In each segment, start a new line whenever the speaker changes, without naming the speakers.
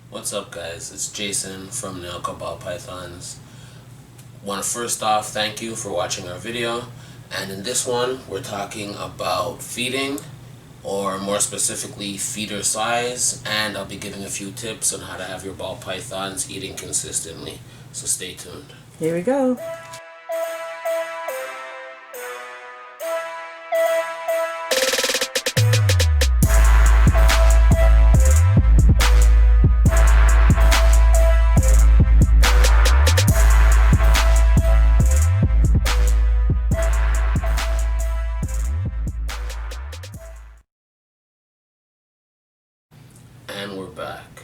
What's up, guys? It's Jason from Nyoka Ball Pythons. Want to first off thank you for watching our video, and in this one we're talking about feeding, or more specifically feeder size, and I'll be giving a few tips on how to have your ball pythons eating consistently, so stay tuned.
Here we go.
And we're back.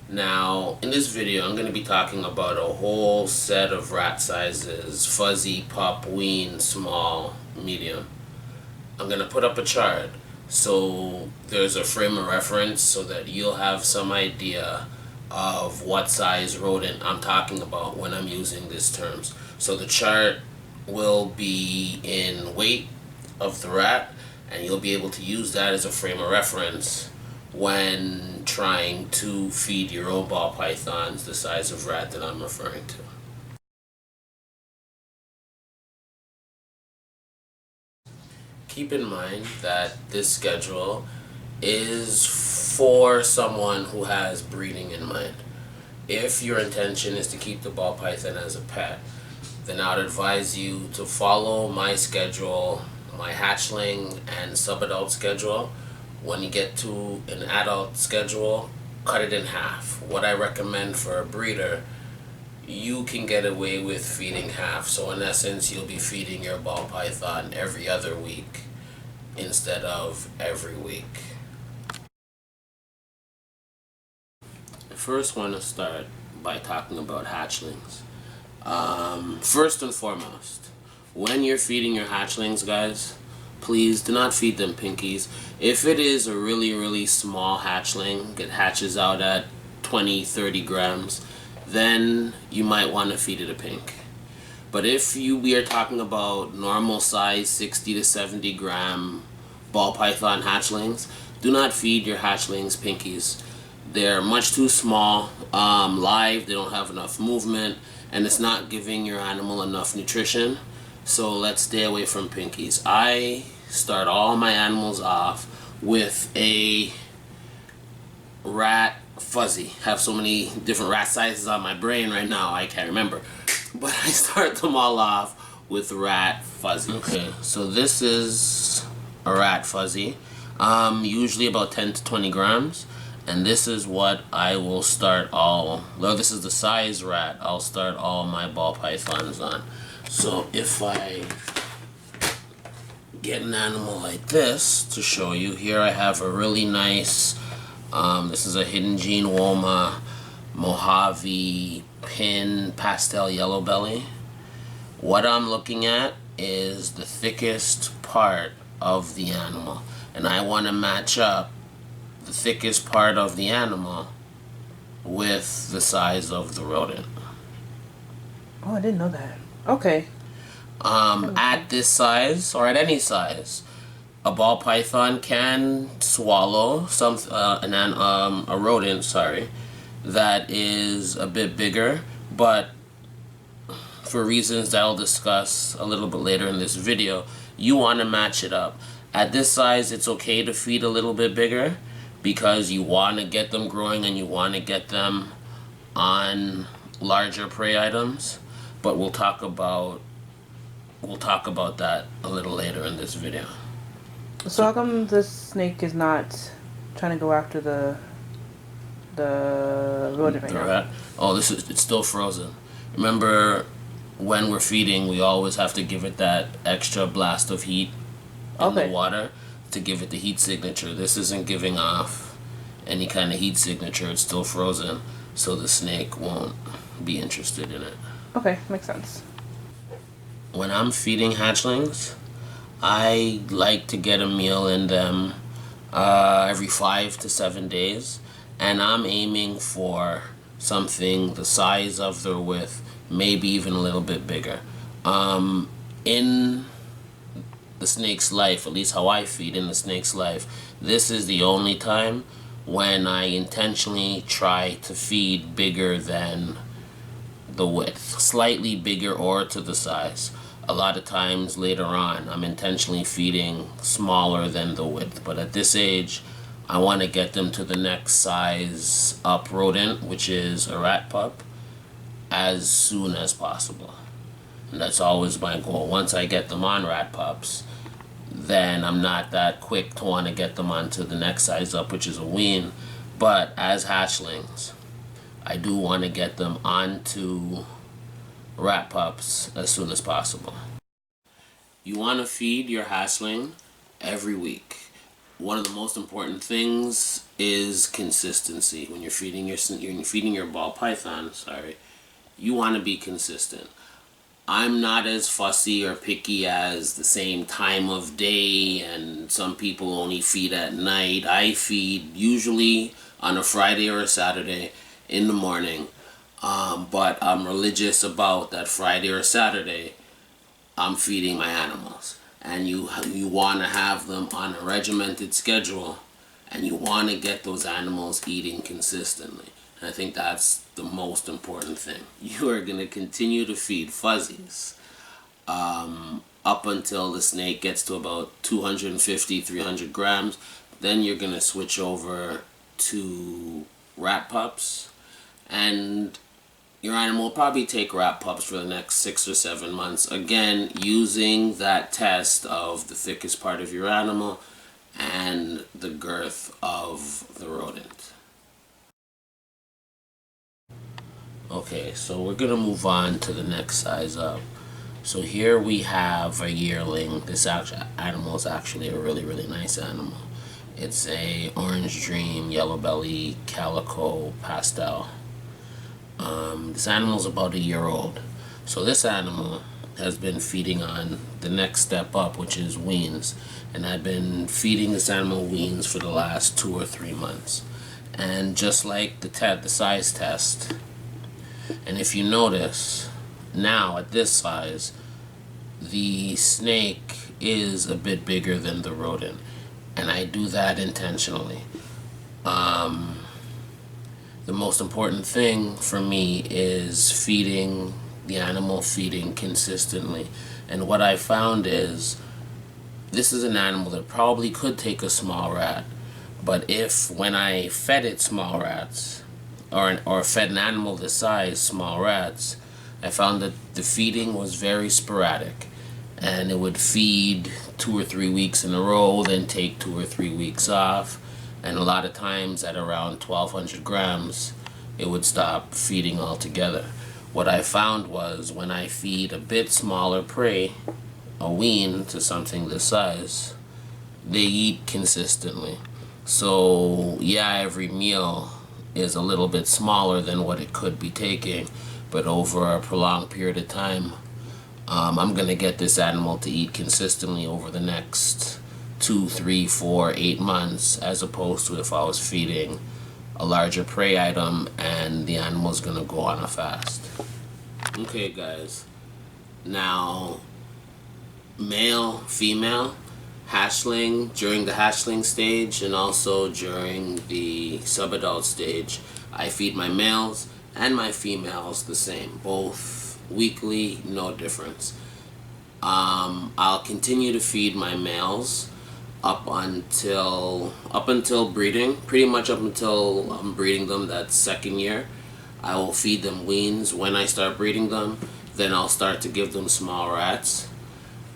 Now, in this video, I'm going to be talking about a whole set of rat sizes: fuzzy, pup, wean, small, medium. I'm going to put up a chart so there's a frame of reference so that you'll have some idea of what size rodent I'm talking about when I'm using these terms. So the chart will be in weight of the rat, and you'll be able to use that as a frame of reference when trying to feed your own ball pythons the size of rat that I'm referring to. Keep in mind that this schedule is for someone who has breeding in mind. If your intention is to keep the ball python as a pet, then I would advise you to follow my schedule, my hatchling and sub-adult schedule. When you get to an adult schedule, cut it in half. What I recommend for a breeder, you can get away with feeding half. So in essence, you'll be feeding your ball python every other week instead of every week. I first want to start by talking about hatchlings. First and foremost, when you're feeding your hatchlings, guys, please do not feed them pinkies. If it is a really small hatchling that hatches out at 20-30 grams, then you might want to feed it a pink. But if we are talking about normal size 60 to 70 gram ball python hatchlings, do not feed your hatchlings pinkies. They're much too small, live, they don't have enough movement, and it's not giving your animal enough nutrition. So let's stay away from pinkies. I start all my animals off with a rat fuzzy. I have so many different rat sizes on my brain right now, I can't remember. But I start them all off with rat fuzzy. Okay, so this is a rat fuzzy, usually about 10 to 20 grams. And this is what I will start all, well, this is the size rat I'll start all my ball pythons on. So if I get an animal like this to show you, here I have a really nice, this is a Hidden Gene Woma Mojave Pin Pastel Yellow Belly. What I'm looking at is the thickest part of the animal, and I want to match up the thickest part of the animal with the size of the rodent.
Oh, I didn't know that. Okay.
At this size, or at any size, a ball python can swallow a rodent, that is a bit bigger, but for reasons that I'll discuss a little bit later in this video, you want to match it up. At this size, it's okay to feed a little bit bigger because you want to get them growing and you want to get them on larger prey items, but we'll talk about that a little later in this video.
So how come this snake is not trying to go after the rodent right now?
Rat? Oh, it's still frozen. Remember, when we're feeding, we always have to give it that extra blast of heat in the water to give it the heat signature. This isn't giving off any kind of heat signature. It's still frozen, so the snake won't be interested in it.
Okay, makes sense.
When I'm feeding hatchlings, I like to get a meal in them every 5 to 7 days, and I'm aiming for something the size of their width, maybe even a little bit bigger. In the snake's life, at least how I feed in the snake's life, this is the only time when I intentionally try to feed bigger than the width, slightly bigger or to the size. A lot of times later on, I'm intentionally feeding smaller than the width, but at this age, I want to get them to the next size up rodent, which is a rat pup, as soon as possible. And that's always my goal. Once I get them on rat pups, then I'm not that quick to want to get them onto the next size up, which is a wean. But as hatchlings, I do want to get them onto rat pups as soon as possible. You want to feed your hatchling every week. One of the most important things is consistency. When you're feeding your ball python, you want to be consistent. I'm not as fussy or picky as the same time of day, and some people only feed at night. I feed usually on a Friday or a Saturday in the morning, but I'm religious about that Friday or Saturday I'm feeding my animals. And you want to have them on a regimented schedule, and you want to get those animals eating consistently. And I think that's the most important thing. You are going to continue to feed fuzzies up until the snake gets to about 250, 300 grams. Then you're going to switch over to rat pups, and your animal will probably take rat pups for the next 6 or 7 months. Again, using that test of the thickest part of your animal and the girth of the rodent. Okay, so we're gonna move on to the next size up. So here we have a yearling. This animal is actually a really, really nice animal. It's a orange dream, yellow belly, calico pastel. This animal is about a year old. So this animal has been feeding on the next step up, which is weans. And I've been feeding this animal weans for the last 2 or 3 months. And just like the size test, and if you notice, now at this size, the snake is a bit bigger than the rodent. And I do that intentionally. The most important thing for me is feeding the animal, feeding consistently. And what I found is, this is an animal that probably could take a small rat, but when I fed it small rats, or fed an animal this size small rats, I found that the feeding was very sporadic, and it would feed 2 or 3 weeks in a row, then take 2 or 3 weeks off, and a lot of times at around 1,200 grams, it would stop feeding altogether. What I found was, when I feed a bit smaller prey, a wean to something this size, they eat consistently. So yeah, every meal is a little bit smaller than what it could be taking, but over a prolonged period of time, I'm gonna get this animal to eat consistently over the next 2, 3, 4, 8 months, as opposed to if I was feeding a larger prey item and the animal's gonna go on a fast. Okay guys, now male, female, hatchling, during the hatchling stage and also during the subadult stage, I feed my males and my females the same, both weekly, no difference. I'll continue to feed my males up until breeding, pretty much up until I'm breeding them that second year. I will feed them weans. When I start breeding them, then I'll start to give them small rats.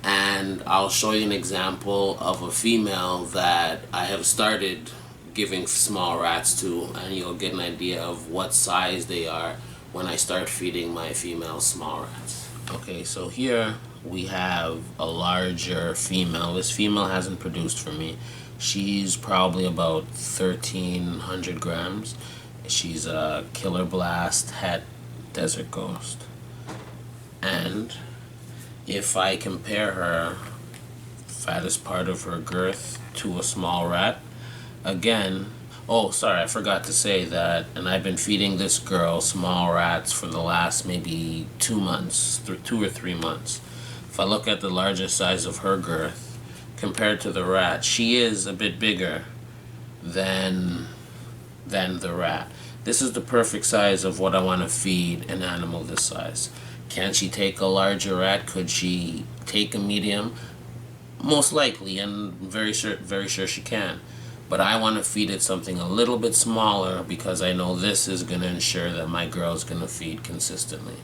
And I'll show you an example of a female that I have started giving small rats to, and you'll get an idea of what size they are when I start feeding my female small rats. Okay, so here we have a larger female. This female hasn't produced for me. She's probably about 1,300 grams. She's a Killer Blast Het Desert Ghost. And if I compare her fattest part of her girth to a small rat, again, oh sorry, I forgot to say that, and I've been feeding this girl small rats for the last maybe 2 months, 2 or 3 months. If I look at the larger size of her girth compared to the rat, she is a bit bigger than than the rat. This is the perfect size of what I want to feed an animal this size. Can she take a larger rat? Could she take a medium? Most likely, and very sure she can. But I want to feed it something a little bit smaller because I know this is going to ensure that my girl is going to feed consistently.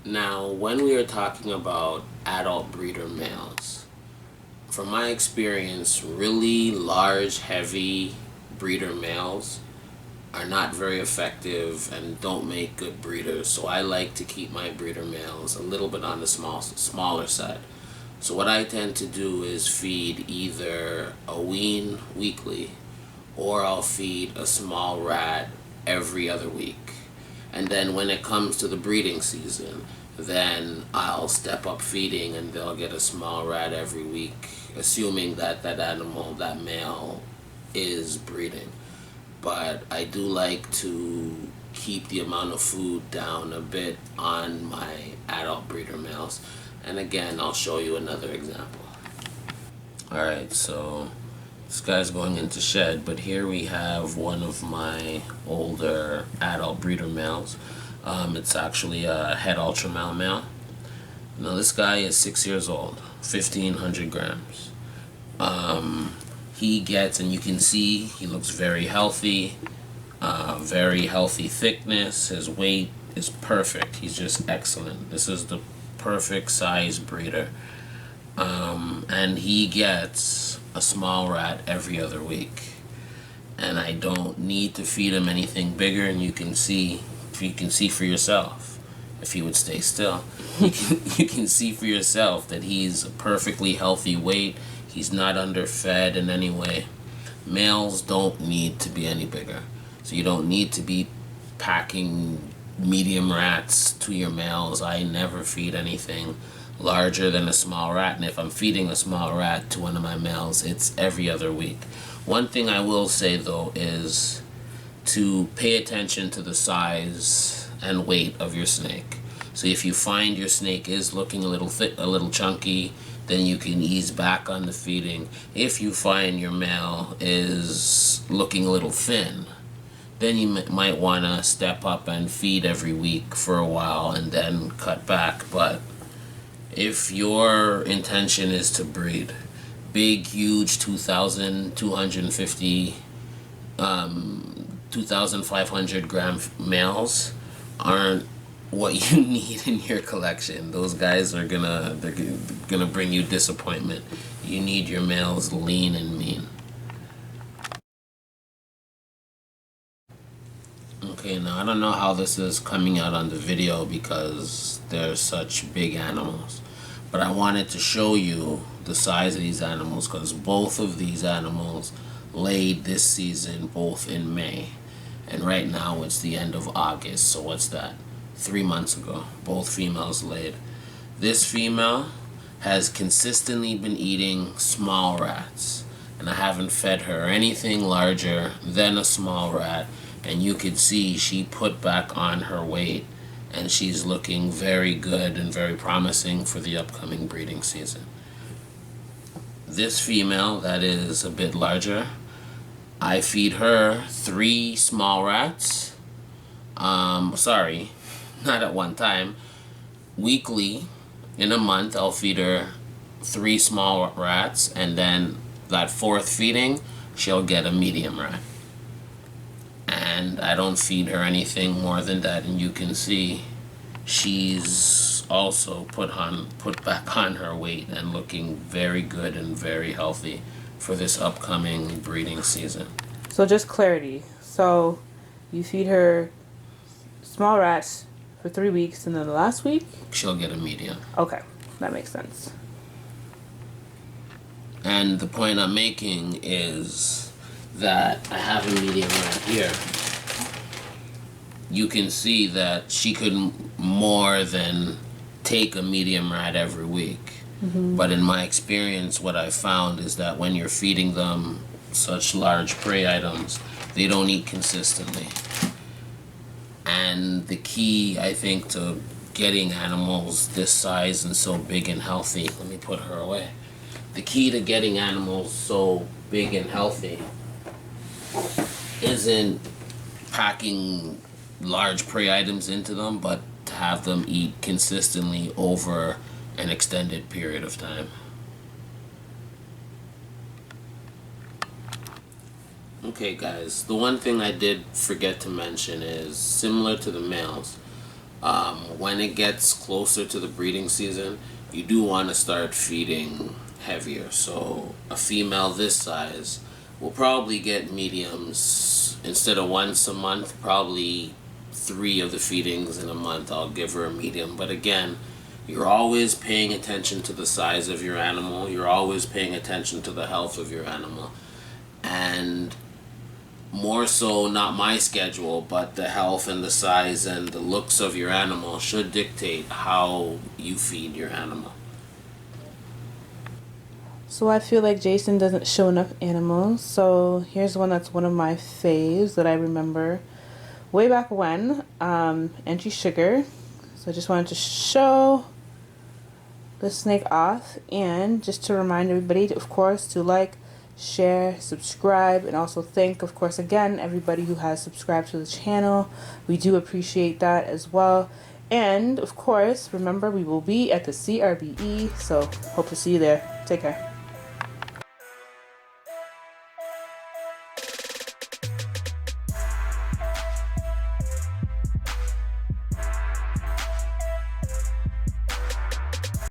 Now, when we are talking about adult breeder males, from my experience, really large, heavy breeder males are not very effective and don't make good breeders. So I like to keep my breeder males a little bit on the smaller side. So what I tend to do is feed either a wean weekly, or I'll feed a small rat every other week. And then when it comes to the breeding season, then I'll step up feeding and they'll get a small rat every week, assuming that that animal, that male, is breeding. But I do like to keep the amount of food down a bit on my adult breeder males. And again, I'll show you another example. Alright, so this guy's going into shed, but here we have one of my older adult breeder males. It's actually a head ultra male. Now this guy is 6 years old, 1,500 grams. He gets, and you can see he looks very healthy, very healthy thickness. His weight is perfect. He's just excellent. This is the perfect size breeder. And he gets a small rat every other week. And I don't need to feed him anything bigger, and you can see for yourself, if he would stay still, you can see for yourself that he's a perfectly healthy weight. He's not underfed in any way. Males don't need to be any bigger. So you don't need to be packing medium rats to your males. I never feed anything larger than a small rat. And if I'm feeding a small rat to one of my males, it's every other week. One thing I will say though is to pay attention to the size and weight of your snake. So if you find your snake is looking a little thick, a little chunky, then you can ease back on the feeding. If you find your male is looking a little thin, then you might want to step up and feed every week for a while and then cut back. But if your intention is to breed big, huge 2,250, 2,500 gram males aren't what you need in your collection. Those guys are gonna bring you disappointment. You need your males lean and mean. Okay, now I don't know how this is coming out on the video because they're such big animals, but I wanted to show you the size of these animals because both of these animals laid this season, both in May, and right now it's the end of August. So what's that? 3 months ago, both females laid. This female has consistently been eating small rats, and I haven't fed her anything larger than a small rat, and you could see she put back on her weight, and she's looking very good and very promising for the upcoming breeding season. This female that is a bit larger, I feed her 3 small rats. Sorry, not at one time. Weekly, in a month, I'll feed her 3 small rats, and then that 4th feeding, she'll get a medium rat. And I don't feed her anything more than that, and you can see she's also put back on her weight and looking very good and very healthy for this upcoming breeding season.
So just clarity. So you feed her small rats for 3 weeks, and then the last week
she'll get a medium.
Okay, that makes sense.
And the point I'm making is that I have a medium rat here. You can see that she could more than take a medium rat every week. Mm-hmm. But in my experience, what I found is that when you're feeding them such large prey items, they don't eat consistently. And the key, I think, to getting animals this size and so big and healthy, let me put her away. The key to getting animals so big and healthy isn't packing large prey items into them, but to have them eat consistently over an extended period of time. Okay guys, the one thing I did forget to mention is similar to the males. When it gets closer to the breeding season, you do want to start feeding heavier. So a female this size will probably get mediums instead of once a month, probably 3 of the feedings in a month. I'll give her a medium. But again, you're always paying attention to the size of your animal. You're always paying attention to the health of your animal. And more so, not my schedule, but the health and the size and the looks of your animal should dictate how you feed your animal.
So I feel like Jason doesn't show enough animals. So here's one that's one of my faves that I remember way back when. Entry Sugar. So I just wanted to show the snake off, and just to remind everybody, of course, to like, share, subscribe, and also thank, of course, again, everybody who has subscribed to the channel. We do appreciate that as well. And of course, remember, we will be at the CRBE, so hope to see you there. Take care.